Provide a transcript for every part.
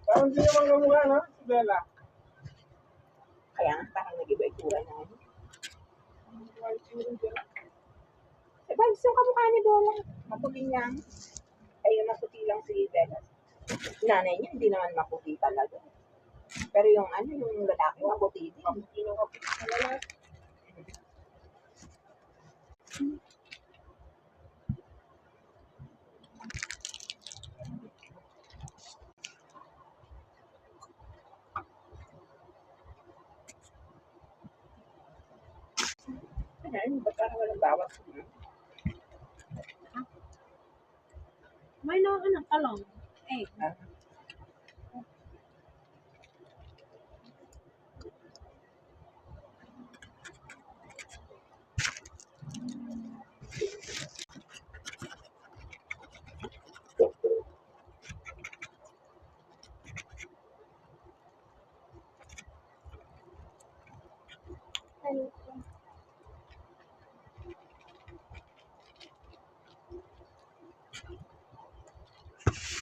Parang hindi naman kamukha, no? Si Bella. Kaya nga, parang nag-iba itsura niya. Diba, yung kamukha ni Bella. Maputi niya. Ay, yung maputi lang si Bella. Nanay niya, hindi naman maputi talaga. Pero yung ano, yung lalaki, maputi din. Maputi ng maputi na lalaki. Ano, ba't parang walang bawas? May no, ano, talong. Eh,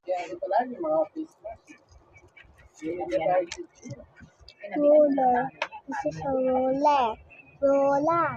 Kaya ito pala yung mga face mask. Roller. This is a roller. Roller.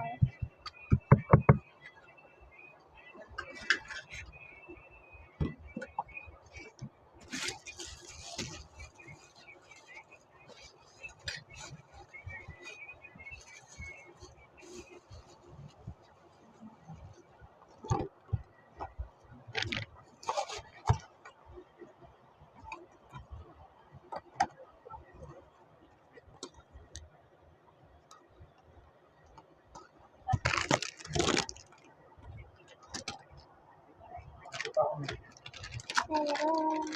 Hello.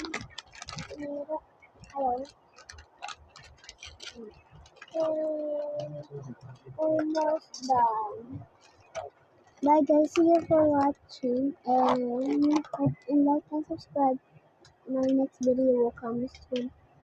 Almost done. Bye guys, see you for watching, and hope and like and subscribe. My next video will come soon.